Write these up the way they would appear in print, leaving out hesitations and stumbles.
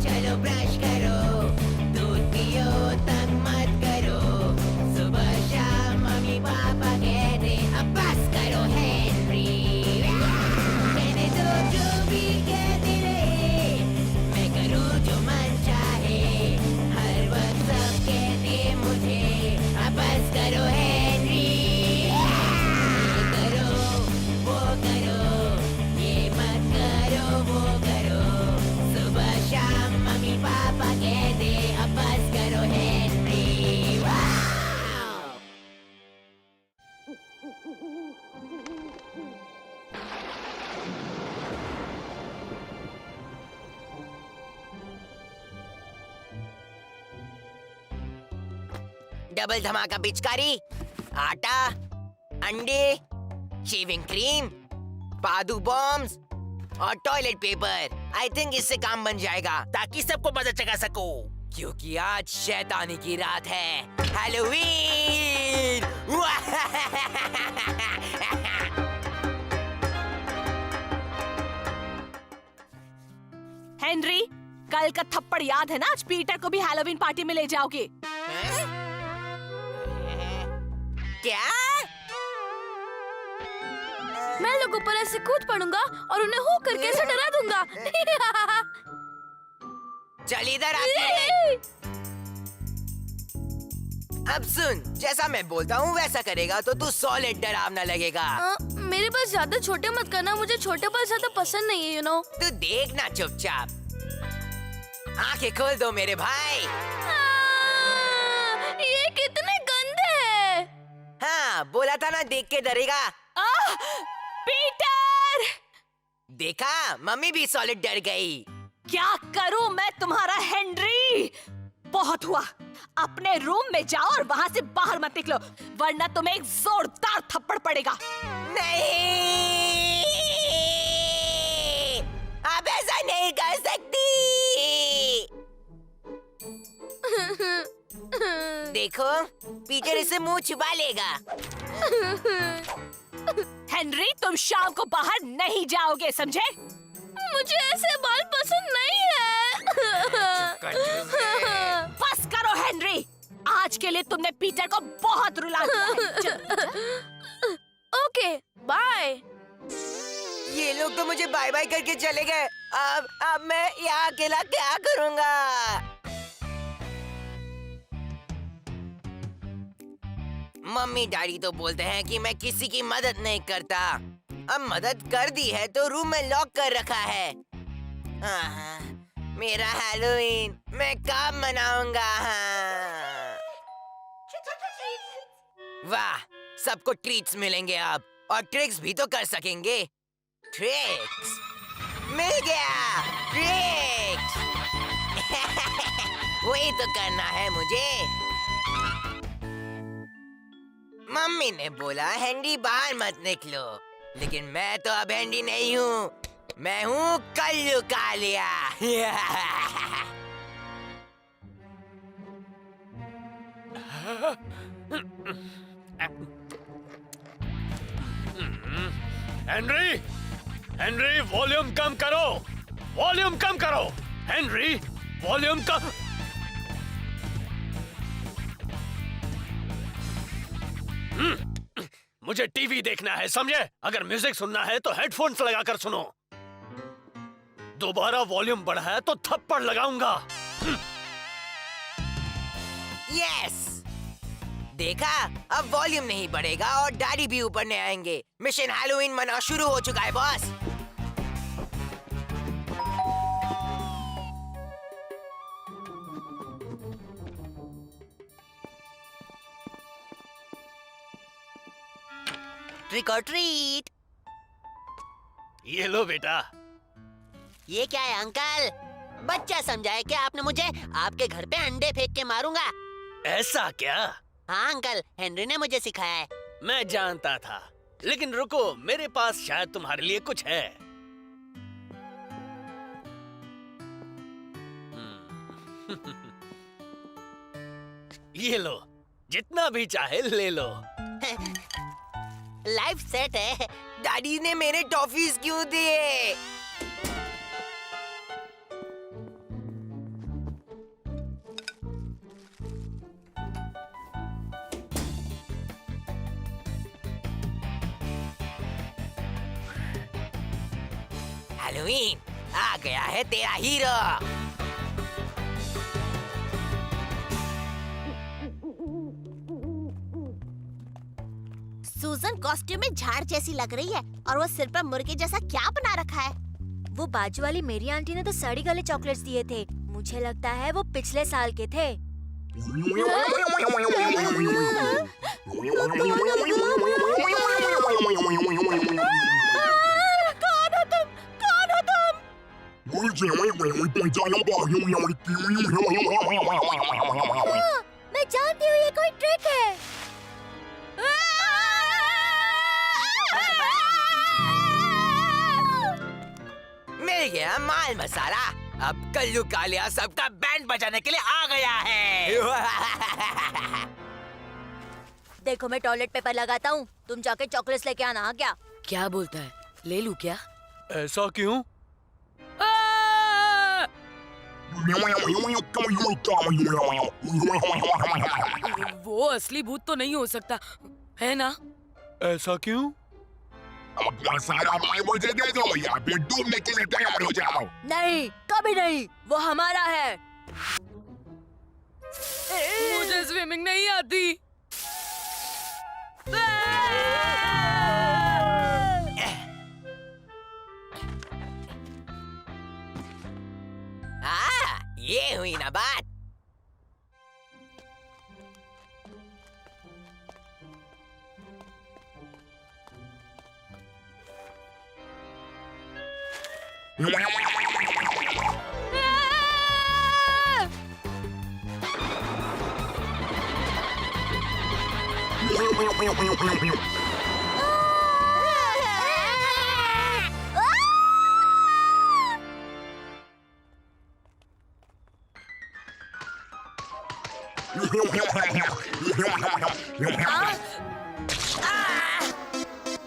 चलो ब्रश करो, दूध पियो तंग मत करो, सुबह शाम मम्मी पापा कहते अब बस करो हेनरी। कहने दो जो भी कहते रहे, मैं करूँ जो मन चाहे, हर वक्त सब कहते मुझे अब बस करो हेनरी। ये करो वो करो, ये मत करो वो करो, सुबह शाम मम्मी पापा कहते अब बस करो हेनरी। डबल धमाका पिचकारी, आटा, अंडे, शेविंग क्रीम, पादू बॉम्ब्स और टॉयलेट पेपर। आई थिंक इससे काम बन जाएगा ताकि सबको मजा चखा सको, क्योंकि आज शैतानी की रात है, हैलोवीन। हेनरी, कल का थप्पड़ याद है ना? आज पीटर को भी हैलोवीन पार्टी में ले जाओगे। क्या? मैं लोगों पर ऐसे कूद पड़ूंगा और उन्हें हो करके ऐसे डरा दूंगा। चल इधर आके। अब सुन, जैसा मैं बोलता हूँ वैसा करेगा तो तू सॉलिड डरावना लगेगा। मेरे पास ज्यादा छोटे मत करना, मुझे छोटे बल ज्यादा पसंद नहीं है, यू नो। तू देखना चुपचाप। आंखें खोल दो मेरे भाई। ये कितने गंदे हैं। हाँ, बोला था ना देख के डरेगा। पीटर! देखा, मम्मी भी सॉलिड डर गई। क्या करूं मैं तुम्हारा हेनरी? बहुत हुआ, अपने रूम में जाओ और वहां से बाहर मत निकलो, वरना तुम्हें एक जोरदार थप्पड़ पड़ेगा। नहीं, आप ऐसा नहीं कर सकती। देखो, पीटर इसे मुंह छुपा लेगा। हेनरी, तुम शाम को बाहर नहीं जाओगे, समझे? मुझे ऐसे बाल पसंद नहीं है। बस करो हेनरी, आज के लिए तुमने पीटर को बहुत रुला दिया है। Okay, bye. ये लोग तो मुझे बाय बाय करके चले गए। अब मैं यहाँ अकेला क्या करूँगा? मम्मी डैडी तो बोलते हैं कि मैं किसी की मदद नहीं करता। अब मदद कर दी है तो रूम में लॉक कर रखा है। मेरा हैलोवीन मैं कब मनाऊंगा? वाह, सबको ट्रीट्स मिलेंगे अब, और ट्रिक्स भी तो कर सकेंगे। ट्रिक्स मिल गया, ट्रिक्स। वही तो करना है मुझे। मम्मी ने बोला हेनरी बाहर मत निकलो, लेकिन मैं तो अब हेनरी नहीं हूँ, मैं हूँ Kallu Kaliya. Henry, Henry volume कम करो, वॉल्यूम कम करो, हेनरी वॉल्यूम कम। मुझे टीवी देखना है, समझे? अगर म्यूजिक सुनना है तो हेडफोन्स लगाकर सुनो। दोबारा वॉल्यूम बढ़ाया तो थप्पड़ लगाऊंगा। यस, देखा, अब वॉल्यूम नहीं बढ़ेगा और डैडी भी ऊपर नहीं आएंगे। मिशन हैलोवीन मना शुरू हो चुका है बॉस। ट्रिक और ट्रीट। ये लो बेटा। ये क्या है अंकल? बच्चा समझाए क्या आपने मुझे? आपके घर पे अंडे फेंक के मारूंगा। ऐसा क्या? हाँ अंकल, हेनरी ने मुझे सिखाया है। मैं जानता था, लेकिन रुको, मेरे पास शायद तुम्हारे लिए कुछ है। ये लो, जितना भी चाहे ले लो। लाइफ सेट है। डैडी ने मेरे टॉफीज क्यों दिए? हैलोवीन, आ गया है तेरा हीरो। सूजन कॉस्ट्यूम में झाड़ जैसी लग रही है और वो सिर पर मुर्गे जैसा क्या बना रखा है? वो बाजू वाली मेरी आंटी ने तो सड़ी गले चॉकलेट्स दिए थे। मुझे लगता है वो पिछले साल के थे। कौन हो तुम? कौन हो तुम? मुझे नहीं पहचाना भाइयों लड़की। मैं जानती हूँ ये कोई ट्रिक है। मिल गया माल मसाला। अब कल्लू कालिया सबका बैंड बजाने के लिए आ गया है। देखो मैं टॉयलेट पेपर लगाता हूँ, तुम जाके चॉकलेट्स लेके आना। हाँ क्या? क्या बोलता है? ले लूं क्या? ऐसा क्यों? वो असली भूत तो नहीं हो सकता, है ना? ऐसा क्यों? अपना सारा माल मुझे दे दो या फिर डूबने के लिए तैयार हो जाओ। नहीं, कभी नहीं। वो हमारा है। मुझे स्विमिंग नहीं आती। ये हुई ना बात।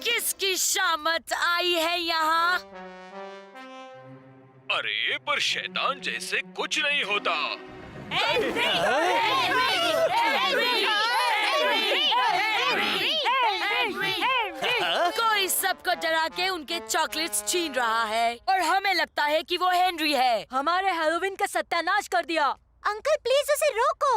किसकी शामत आई है यहाँ? अरे पर शैतान जैसे कुछ नहीं होता। कोई सबको डरा के उनके चॉकलेट्स छीन रहा है और हमें लगता है कि वो हेनरी है। हमारे हैलोवीन का सत्यानाश कर दिया। अंकल प्लीज उसे रोको।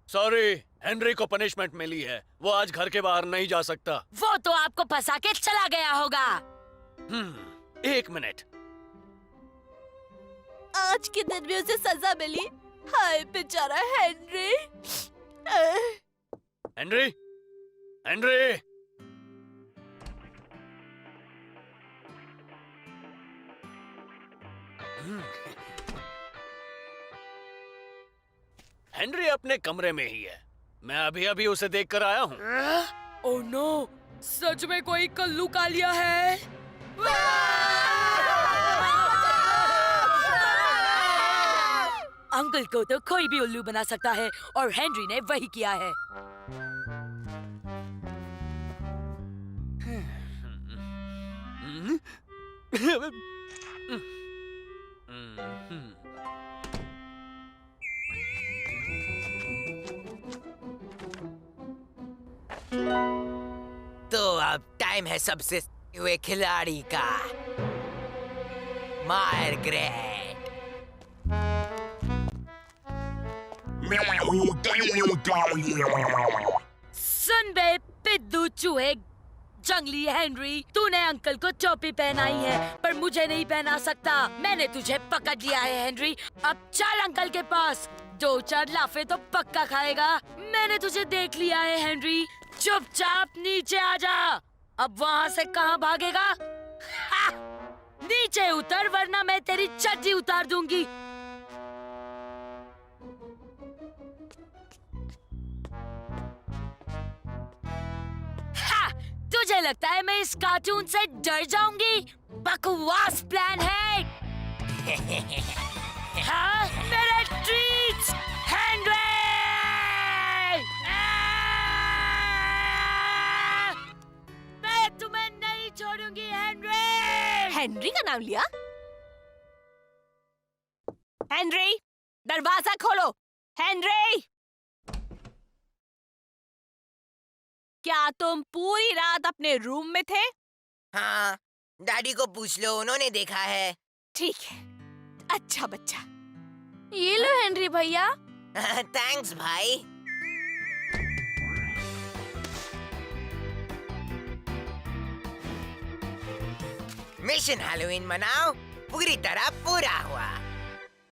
सॉरी, हेनरी को पनिशमेंट मिली है। वो आज घर के बाहर नहीं जा सकता। वो तो आपको फंसा के चला गया होगा। एक मिनट। आज के दिन में उसे सजा मिली। हाय बेचारा हेनरी। हेनरी, हेनरी, हेनरी अपने कमरे में ही है। मैं अभी अभी उसे देख कर आया हूँ। ओह नो, सच में कोई कल्लू कालिया है। अंकल को तो कोई भी उल्लू बना सकता है और हेनरी ने वही किया है। तो अब टाइम है सबसे हुए खिलाड़ी का। मार्गरेट। मैं हूँ कल्लू कालिया। सुन बे पिद्दू चूहे जंगली हेनरी, तूने अंकल को टोपी पहनाई है पर मुझे नहीं पहना सकता। मैंने तुझे पकड़ लिया है हेनरी। अब चल अंकल के पास, 2-4 लाफे तो पक्का खाएगा। मैंने तुझे देख लिया है हेनरी, चुपचाप नीचे आ जा। अब वहाँ से कहाँ भागेगा? हा! नीचे उतर वरना मैं तेरी चड्डी उतार दूंगी। हा! तुझे लगता है मैं इस कार्टून से डर जाऊंगी? बकवास प्लान है। हाँ, मेरे ट्रीट्स हेनरी! मैं तुम्हें नहीं छोड़ूंगी हेनरी! हेनरी का नाम लिया? हेनरी, दरवाजा खोलो। हेनरी, क्या तुम पूरी रात अपने रूम में थे? हाँ, डैडी को पूछ लो, उन्होंने देखा है। ठीक है, अच्छा बच्चा। ये लो हेनरी भैया। थैंक्स भाई। मिशन हैलोवीन मनाओ पूरी तरह पूरा हुआ।